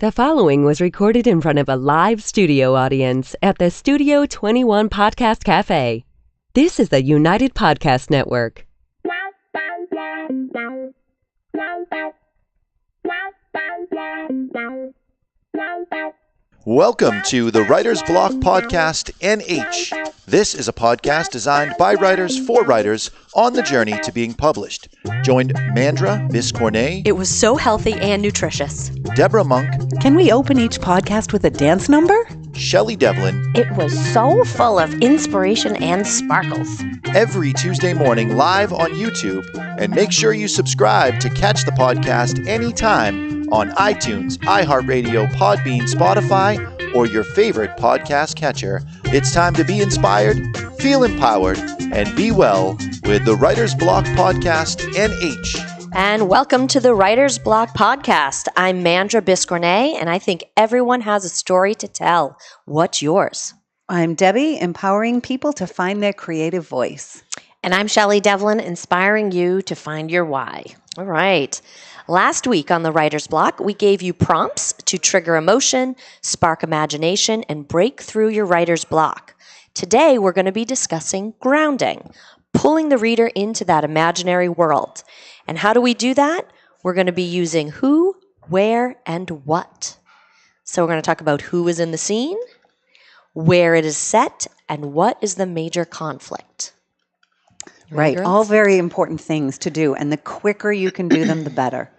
The following was recorded in front of a live studio audience at the Studio 21 Podcast Café. This is the United Podcast Network. Welcome to the Writer's Block Podcast NH. This is a podcast designed by writers for writers on the journey to being published. Joined Mandra Biscornet. It was so healthy and nutritious. Deborah Monk. Can we open each podcast with a dance number? Shelley Devlin. It was so full of inspiration and sparkles. Every Tuesday morning live on YouTube. And make sure you subscribe to catch the podcast anytime on iTunes, iHeartRadio, Podbean, Spotify, or your favorite podcast catcher. It's time to be inspired, feel empowered, and be well with the Writer's Block Podcast NH. And welcome to the Writer's Block Podcast. I'm Mandra Biscornet, and I think everyone has a story to tell. What's yours? I'm Debbie, empowering people to find their creative voice. And I'm Shelley Devlin, inspiring you to find your why. All right. Last week on the Writer's Block, we gave you prompts to trigger emotion, spark imagination, and break through your writer's block. Today, we're going to be discussing grounding, pulling the reader into that imaginary world. And how do we do that? We're going to be using who, where, and what. So we're going to talk about who is in the scene, where it is set, and what is the major conflict. Right. All very important things to do. And the quicker you can do them, the better.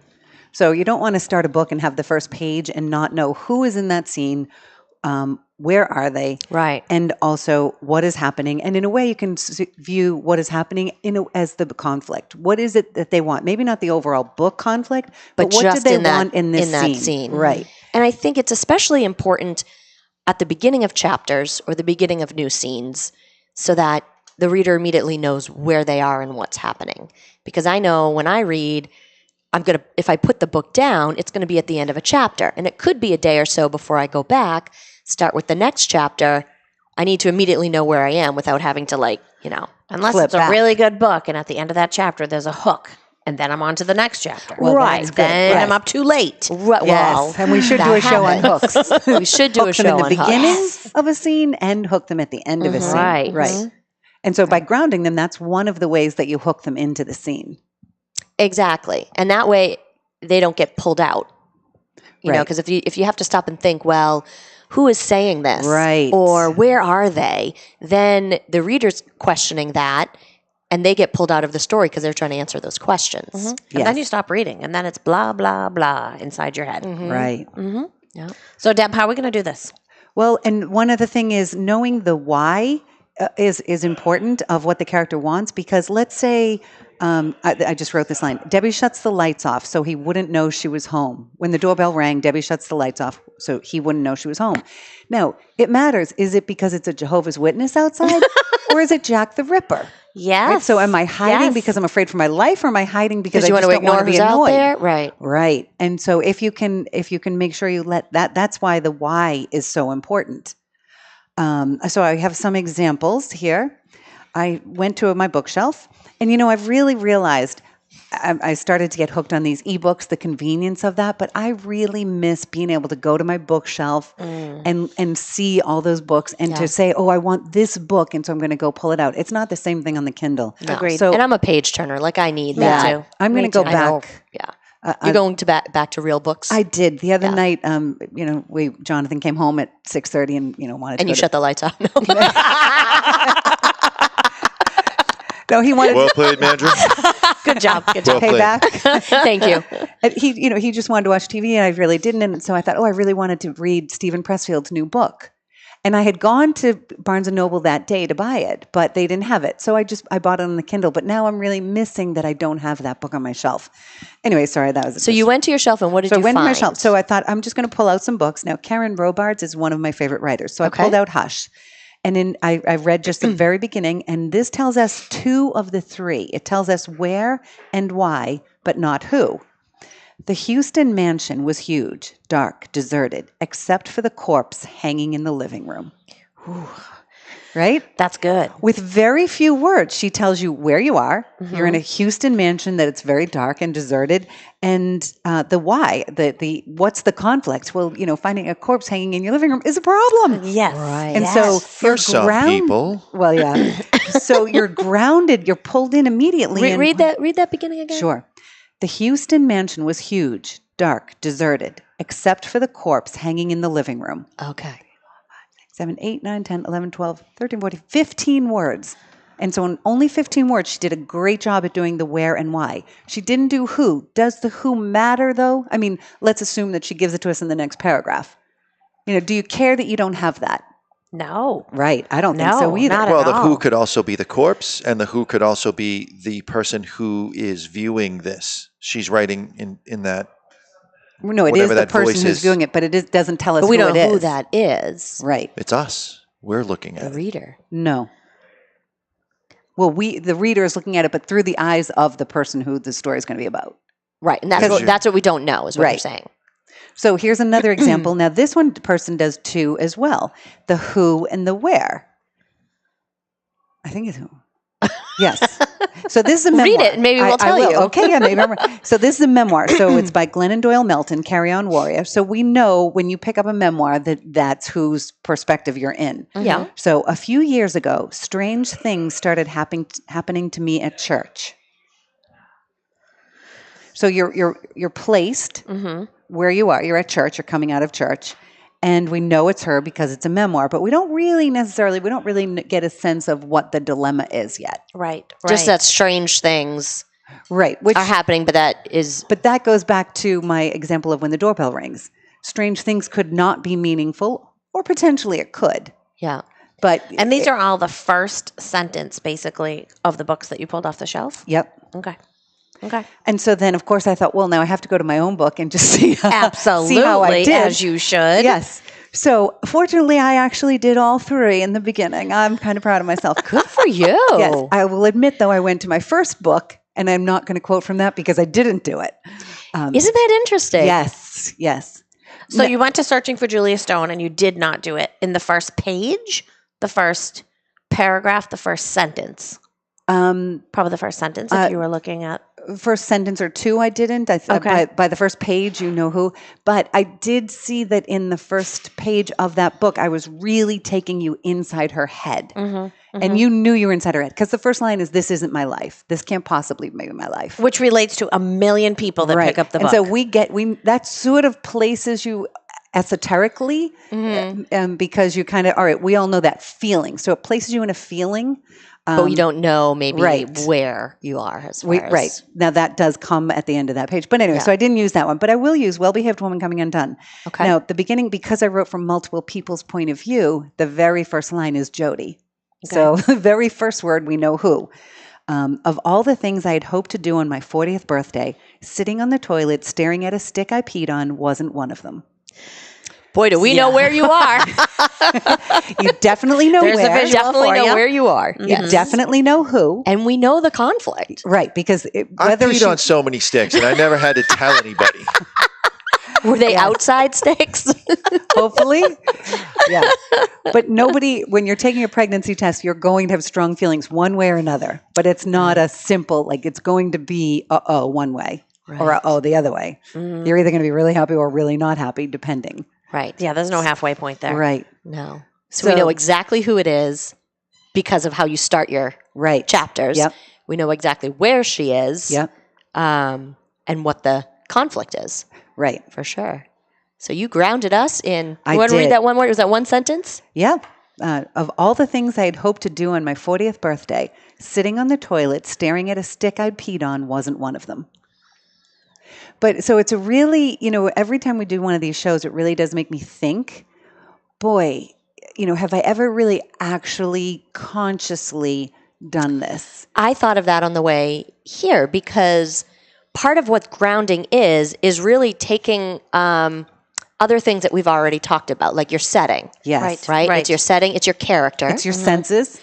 So you don't want to start a book and have the first page and not know who is in that scene, where are they, right, and also what is happening. And in a way, you can view what is happening as the conflict. What is it that they want? Maybe not the overall book conflict, but what do they want in this scene? Right. And I think it's especially important at the beginning of chapters or the beginning of new scenes so that the reader immediately knows where they are and what's happening. Because I know when I read, if I put the book down, it's going to be at the end of a chapter. And it could be a day or so before I go back, start with the next chapter. I need to immediately know where I am without having to Unless flip it's back. a really good book, and at the end of that chapter, there's a hook. And then I'm on to the next chapter. Well, right. that's good. Then Right. I'm up too late. Right. Yes, and we should do a show on hooks. We should do a Hook them show in on the hooks. beginning of a scene and hook them at the end of a scene. Right. Right. And so by grounding them, that's one of the ways that you hook them into the scene. Exactly. And that way they don't get pulled out. You know, because if you have to stop and think, well, who is saying this? Right. Or where are they? Then the reader's questioning that and they get pulled out of the story because they're trying to answer those questions. Mm-hmm. Yes. And then you stop reading, and then it's blah, blah, blah inside your head. Right. Mm-hmm. Yeah. So, Deb, how are we going to do this? Well, and one other thing is knowing the why is important of what the character wants, because let's say, I just wrote this line, Debbie shuts the lights off so he wouldn't know she was home. When the doorbell rang, Debbie shuts the lights off so he wouldn't know she was home. Now, it matters. Is it because it's a Jehovah's Witness outside or is it Jack the Ripper? Yes. Right? So am I hiding because I'm afraid for my life, or am I hiding because I you just want to don't want ignore to be who's out annoyed? there? Right. Right. And so if you can make sure you let that's why the why is so important. So I have some examples here. I went to my bookshelf, and I've really realized I started to get hooked on these ebooks, the convenience of that, but I really miss being able to go to my bookshelf and see all those books and to say, oh, I want this book, and so I'm going to go pull it out. It's not the same thing on the Kindle. No. Agreed. So, And I'm a page turner. I need that too. I'm going to go back. Yeah. You're going to back to real books? I did the other night. Jonathan came home at 6:30 and wanted to. And you shut the lights off. No. No, he wanted. Well played, Mandra. Good job. Good Well job. Pay played. back. Thank you. And he just wanted to watch TV, and I really didn't. And so I thought, I really wanted to read Stephen Pressfield's new book. And I had gone to Barnes & Noble that day to buy it, but they didn't have it. So I bought it on the Kindle. But now I'm really missing that I don't have that book on my shelf. Anyway, sorry, that was. So you went to your shelf, and what did you So I went find? to my shelf. So I thought, I'm just going to pull out some books. Now, Karen Robards is one of my favorite writers. So I pulled out Hush. And then I read just the very beginning, and this tells us 2 of the 3. It tells us where and why, but not who. The Houston mansion was huge, dark, deserted, except for the corpse hanging in the living room. right? That's good. With very few words, she tells you where you are. You're in a Houston mansion that it's very dark and deserted, and the why, the what's the conflict? Well, finding a corpse hanging in your living room is a problem. Yes. Right. And so For some people. Well, yeah. So you're grounded. You're pulled in immediately. Read that beginning again. Sure. The Houston mansion was huge, dark, deserted, except for the corpse hanging in the living room. Okay. 7, 8, 9, 10, 11, 12, 13, 14, 15 words. And so in only 15 words, she did a great job at doing the where and why. She didn't do who. Does the who matter, though? I mean, let's assume that she gives it to us in the next paragraph. Do you care that you don't have that? No. Right. I don't think so either. not Well, at the who all. could also be the corpse, and the who could also be the person who is viewing this. She's writing in that. No, it is whatever the that voice person who's is. doing it, but doesn't tell us But we who don't it know who is. that is. Right. It's us. We're looking The at it. reader. No. Well, the reader is looking at it, but through the eyes of the person who the story is going to be about. Right. And that's what we don't know is what you're saying. So here's another example. Now, this one person does two as well. The who and the where. I think it's who. Yes. So this is a memoir. Read it and maybe we'll tell you. Okay, yeah, maybe. Remember. So this is a memoir. So it's by Glennon Doyle Melton, Carry On Warrior. So we know when you pick up a memoir that's whose perspective you're in. Yeah. So a few years ago, strange things started happening to me at church. So you're placed where you are. You're at church. You're coming out of church. And we know it's her because it's a memoir, but we don't really get a sense of what the dilemma is yet. Right. Just that strange things Right. Which are happening, but that goes back to my example of when the doorbell rings. Strange things could not be meaningful, or potentially it could. yeah. And these are all the first sentence, basically, of the books that you pulled off the shelf? Yep. Okay. And so then, of course, I thought, well, now I have to go to my own book and just see Absolutely, see how I did. as you should. Yes. So fortunately, I actually did all three in the beginning. I'm kind of proud of myself. Good for you. Yes. I will admit, though, I went to my first book, and I'm not going to quote from that because I didn't do it. Isn't that interesting? Yes. So you went to Searching for Julia Stone, and you did not do it in the first page, the first paragraph, the first sentence. Probably the first sentence if you were looking at. First sentence or two, I didn't. Okay. By the first page, you know who. But I did see that in the first page of that book, I was really taking you inside her head. And you knew you were inside her head. Because the first line is, this isn't my life. This can't possibly be my life. Which relates to a million people that pick up the book. And so that sort of places you esoterically because you kind of, all right, we all know that feeling. So it places you in a feeling. But you don't know maybe right. where you are as far as. Right. Now that does come at the end of that page. But anyway, so I didn't use that one. But I will use Well-Behaved Woman Coming Undone. Okay. Now, the beginning, because I wrote from multiple people's point of view, the very first line is Jody. Okay. So the very first word, we know who. Of all the things I had hoped to do on my 40th birthday, sitting on the toilet staring at a stick I peed on wasn't one of them. Boy, do we know where you are. You definitely know There's where. a visual definitely know where you are. You definitely know who. And we know the conflict. Right, because I peed on so many sticks, and I never had to tell anybody. Were they outside sticks? Hopefully. Yeah. But nobody, when you're taking a pregnancy test, you're going to have strong feelings one way or another. But it's not a simple, like it's going to be one way or the other way. You're either going to be really happy or really not happy, depending. Right. Yeah, there's no halfway point there. Right. No. So we know exactly who it is because of how you start your chapters. Yep. We know exactly where she is. Yep. And what the conflict is. Right. For sure. So you grounded us in, I you want to did. read that one word? Was that one sentence? Yeah. Of all the things I had hoped to do on my 40th birthday, sitting on the toilet staring at a stick I'd peed on wasn't one of them. But so it's a really, every time we do one of these shows, it really does make me think, boy, have I ever really actually consciously done this? I thought of that on the way here because part of what grounding is really taking other things that we've already talked about, like your setting. Yes. Right? It's your setting. It's your character. It's your senses.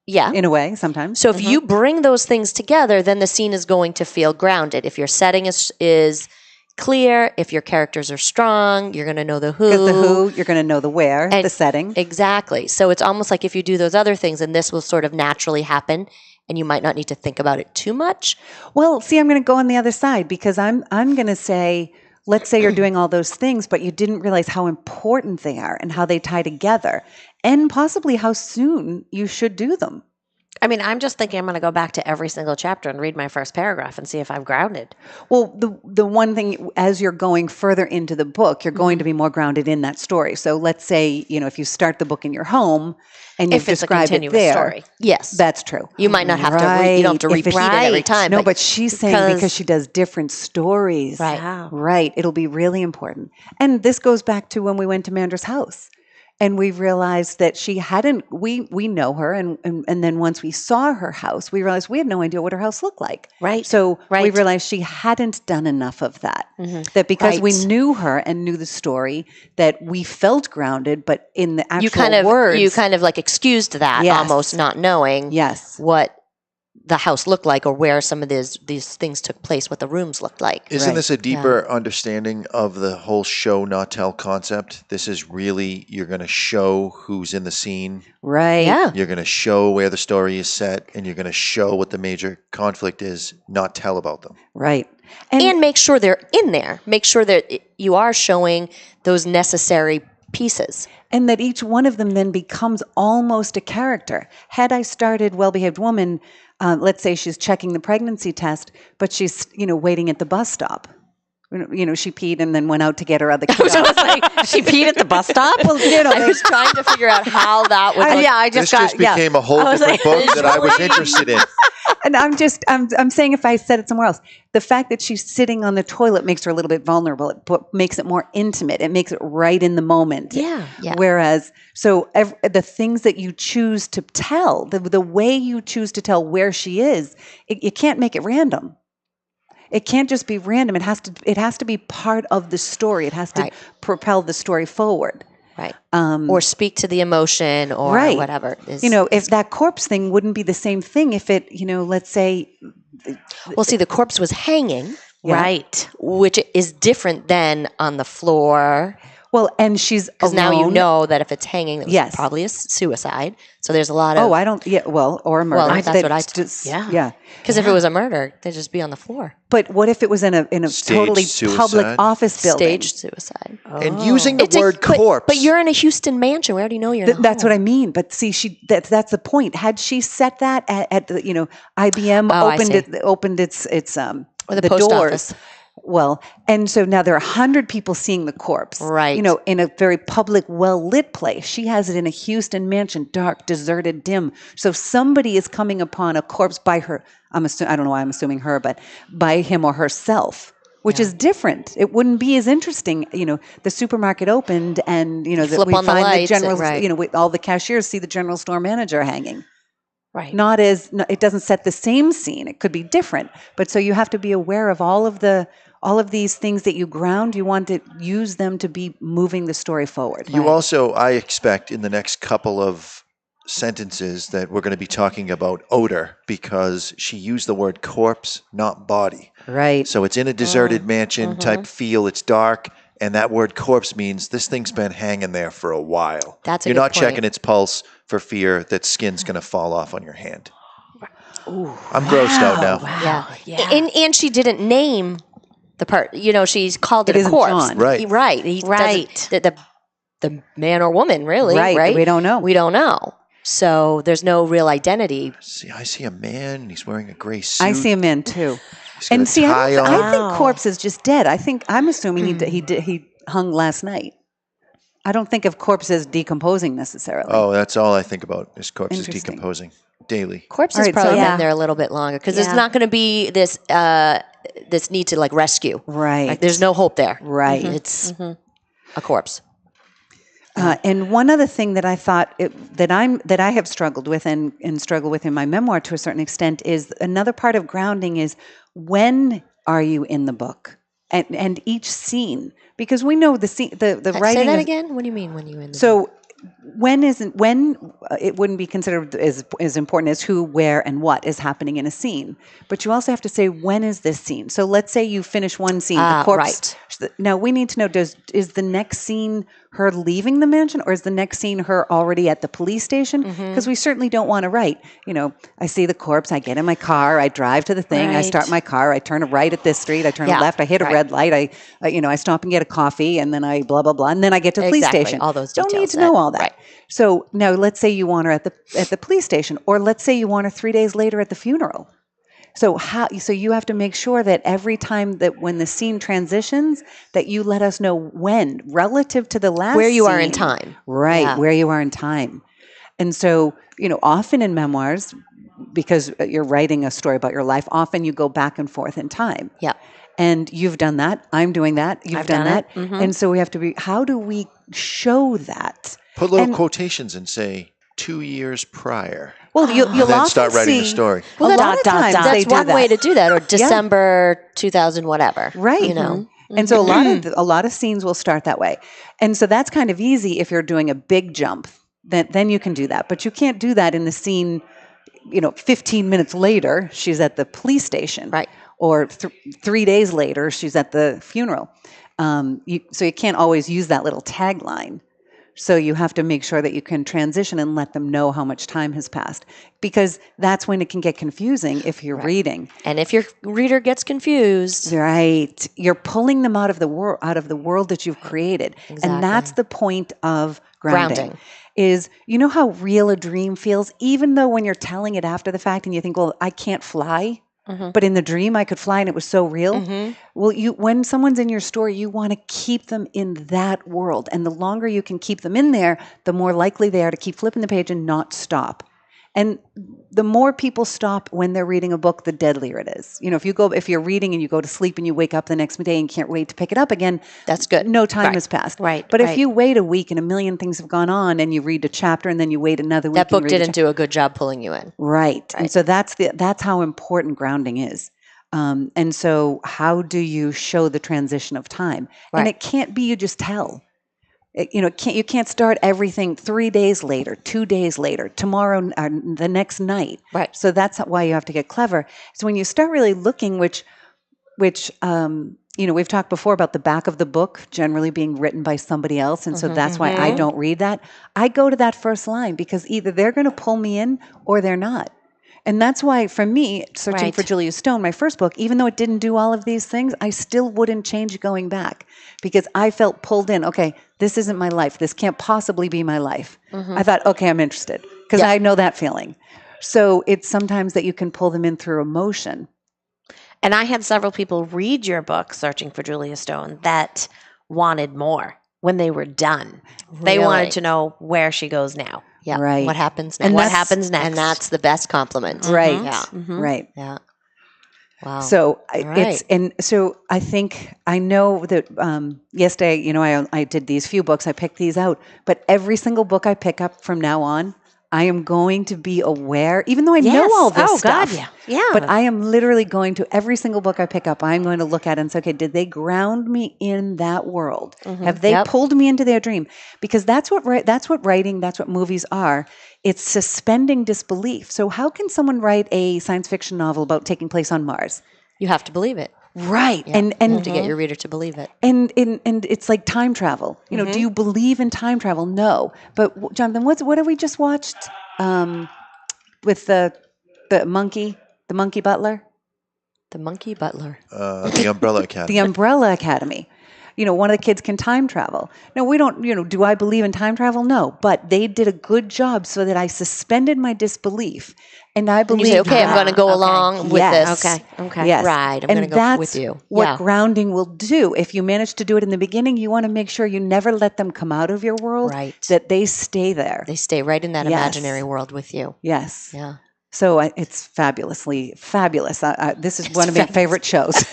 Yeah. In a way, sometimes. So if you bring those things together, then the scene is going to feel grounded. If your setting is clear. If your characters are strong, you're going to know the who. Because the who, you're going to know the where, And- the setting. Exactly. So it's almost like if you do those other things, and this will sort of naturally happen, and you might not need to think about it too much. Well, see, I'm going to go on the other side because I'm going to say, let's say you're doing all those things, but you didn't realize how important they are and how they tie together, and possibly how soon you should do them. I mean, I'm just thinking I'm going to go back to every single chapter and read my first paragraph and see if I've grounded. Well, the one thing, as you're going further into the book, you're going to be more grounded in that story. So let's say, if you start the book in your home and you've If it's a described it continuous there, story. Yes. that's true. You might not have you don't have to If repeat it's- it every time. No, but she's saying because- because she does different stories. Right. Wow. Right. It'll be really important. And this goes back to when we went to Mandra's house. And we realized that she hadn't, we know her. And then once we saw her house, we realized we had no idea what her house looked like. Right. So we Right. realized she hadn't done enough of that. That because we Right. knew her and knew the story, that we felt grounded, but in the actual you kind of words. you kind of like excused that, Yes. almost not knowing Yes. what the house looked like or where some of these things took place, what the rooms looked like. Isn't Right. this a deeper understanding of the whole show not tell concept? This is really, you're going to show who's in the scene. Right. Yeah. You're going to show where the story is set, and you're going to show what the major conflict is, not tell about them. Right. And make sure they're in there. Make sure that you are showing those necessary pieces. And that each one of them then becomes almost a character. Had I started Well-Behaved Woman, let's say she's checking the pregnancy test, but she's, waiting at the bus stop. She peed and then went out to get her other kids. She peed at the bus stop? Well, I was trying to figure out how that would look. Yeah, I This just just became a whole different book that I was interested in. And I'm saying if I said it somewhere else, the fact that she's sitting on the toilet makes her a little bit vulnerable. It makes it more intimate. It makes it right in the moment. Yeah. Whereas, the things that you choose to tell, the way you choose to tell where she is, you can't make it random. It can't just be random. It has to be part of the story. It has to Right. propel the story forward. Right. Or speak to the emotion or Right. whatever. Is, If that corpse thing wouldn't be the same thing if it, let's say, well, see, the corpse was hanging, Yeah. Right. which is different than on the floor. well, and she's Because now you know that if it's hanging, it was Yes. probably a suicide. So there's a lot of. Oh, I don't. Yeah, well, or a murder. Well, that's what I. yeah. Yeah. Because if it was a murder, they'd just be on the floor. But what if it was in a Staged totally suicide? public office building? Staged suicide. And using the It's a- word but- corpse. But you're in a Houston mansion. We already know you're. That's what I mean. But see, that's the point. Had she set that at the IBM Oh, I opened its Or the post doors. office. Well, and so now there are 100 people seeing the corpse. Right. In a very public, well-lit place. She has it in a Houston mansion, dark, deserted, dim. So somebody is coming upon a corpse by her, I don't know why I'm assuming her, but by him or herself, which is different. It wouldn't be as interesting. The supermarket opened and, that Flip we on the find the lights, general, right. all the cashiers see the general store manager hanging. Right. It doesn't set the same scene. It could be different. But so you have to be aware of all of these things that you ground. You want to use them to be moving the story forward. You also, I expect, in the next couple of sentences that we're going to be talking about odor, because she used the word corpse, not body. Right. So it's in a deserted mansion type feel. It's dark. And that word corpse means this thing's been hanging there for a while. That's a You're good not point. checking its pulse for fear that skin's going to fall off on your hand. I'm grossed out now. Yeah. Yeah. And she didn't name the part. She's called it a isn't corpse. John. Right. Right. He Right. doesn't- The man or woman, really. Right. Right. We don't know. We don't know. So there's no real identity. See, I see a man, and he's wearing a gray suit. I see a man too. He's got And a see, tie on. I think corpse is just dead. I'm assuming he hung last night. I don't think of corpse as decomposing necessarily. Oh, that's all I think about is corpses Interesting. decomposing daily. Corpse All has right, probably so- been there a little bit longer because there's Yeah. not going to be this need to rescue. Right. Like, there's no hope there. Right. It's a corpse. And one other thing that I thought that I have struggled with and struggle with in my memoir to a certain extent is another part of grounding is when are you in the book and each scene, because we know the scene the writing Say that is- again. What do you mean when you in the So when it wouldn't be considered as important as who, where, and what is happening in a scene. But you also have to say, when is this scene? So let's say you finish one scene, the corpse. Right. Now we need to know, is the next scene her leaving the mansion, or is the next scene her already at the police station? Because we certainly don't want to write, I see the corpse, I get in my car, I drive to the thing, I start my car, I turn right at this street, I turn left, I hit a red light, I stop and get a coffee, and then I blah, blah, blah, and then I get to the police station. All those details. Don't need to know all that. Right. So now let's say you want her at the police station, or let's say you want her 3 days later at the funeral. So you have to make sure that every time that when the scene transitions, that you let us know when, relative to the last where you scene, are in time. Right, where you are in time. And so, often in memoirs, because you're writing a story about your life, often you go back and forth in time. Yeah. And you've done that. I'm doing that. You've done that. Mm-hmm. And so we have to how do we show that? Put little quotations and say 2 years prior. Well, you'll then often start writing the see- story. Well, a lot of times they that's do one that. way to do that, or December 2000 whatever. Right. And so a lot of scenes will start that way. And so that's kind of easy if you're doing a big jump. Then you can do that. But you can't do that in the scene, 15 minutes later, she's at the police station. Right. Or 3 days later, she's at the funeral. So you can't always use that little tagline. So you have to make sure that you can transition and let them know how much time has passed, because that's when it can get confusing if you're reading. And if your reader gets confused, Right. You're pulling them out of the world that you've created. Exactly. And that's the point of grounding. Grounding. Is how real a dream feels, even though when you're telling it after the fact and you think, well, I can't fly, but in the dream I could fly and it was so real. Well, when someone's in your story, you want to keep them in that world. And the longer you can keep them in there, the more likely they are to keep flipping the page and not stop. And the more people stop when they're reading a book, the deadlier it is. If you're reading and you go to sleep and you wake up the next day and can't wait to pick it up again, that's good. No time has passed. Right. But if you wait a week and a million things have gone on and you read a chapter and then you wait another week, that book didn't do a good job pulling you in. Right. And so that's how important grounding is. And so how do you show the transition of time? Right. And it can't be you just tell. You can't start everything 3 days later, 2 days later, tomorrow, the next night. Right. So that's why you have to get clever. So when you start really looking, which we've talked before about the back of the book generally being written by somebody else, and so that's why I don't read that. I go to that first line because either they're going to pull me in or they're not. And that's why, for me, Searching for Julia Stone, my first book, even though it didn't do all of these things, I still wouldn't change going back because I felt pulled in. Okay, this isn't my life. This can't possibly be my life. I thought, okay, I'm interested because I know that feeling. So it's sometimes that you can pull them in through emotion. And I had several people read your book, Searching for Julia Stone, that wanted more when they were done. They wanted to know where she goes now. Yeah. Right. What happens next? And What happens next? And that's the best compliment. Right. Yeah. Right. Yeah. Wow. So right. so I think I know that yesterday, I did these few books. I picked these out, but every single book I pick up from now on, I am going to be aware, even though I know all this stuff. God, yeah. But I am literally going to every single book I pick up. I'm going to look at it and say, okay, did they ground me in that world? Have they pulled me into their dream? Because that's what writing, that's what movies are. It's suspending disbelief. So how can someone write a science fiction novel about taking place on Mars? You have to believe it. Right. Yeah. And to get your reader to believe it. And it's like time travel. Do you believe in time travel? No. But Jonathan, what have we just watched with the monkey butler? The Monkey Butler. The Umbrella Academy. The Umbrella Academy. One of the kids can time travel. No, we don't, do I believe in time travel? No. But they did a good job so that I suspended my disbelief. And I believe you say, okay, I'm going to go along with Yes. this. Okay. Yes. Right. I'm going to go with you. What grounding will do. If you manage to do it in the beginning, you want to make sure you never let them come out of your world. Right. That they stay there. They stay right in that Yes. imaginary world with you. Yes. Yeah. So it's fabulously fabulous. This is one of my favorite shows.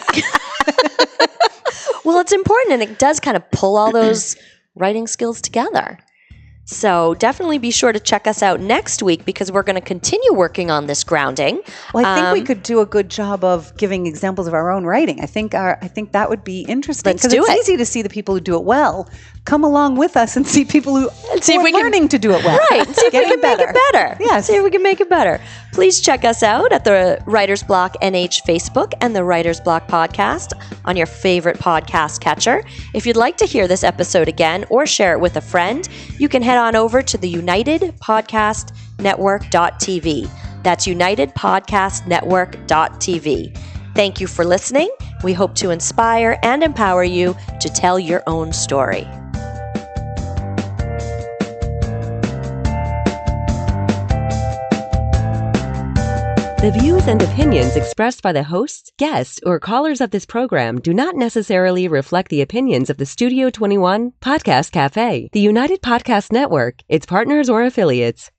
Well, it's important, and it does kind of pull all those writing skills together. So definitely be sure to check us out next week because we're going to continue working on this grounding. Well, I think we could do a good job of giving examples of our own writing. I think that would be interesting Let's because do it's it. easy to see the people who do it well. Come along with us and see people who see if are we can- learning to do it well. Right. See if we can make it better. Yes. See if we can make it better. Please check us out at the Writer's Block NH Facebook and the Writer's Block podcast on your favorite podcast catcher. If you'd like to hear this episode again or share it with a friend, you can head on over to the UnitedPodcastNetwork.tv. That's UnitedPodcastNetwork.tv. Thank you for listening. We hope to inspire and empower you to tell your own story. The views and opinions expressed by the hosts, guests, or callers of this program do not necessarily reflect the opinions of the Studio 21 Podcast Café, the United Podcast Network, its partners, or affiliates.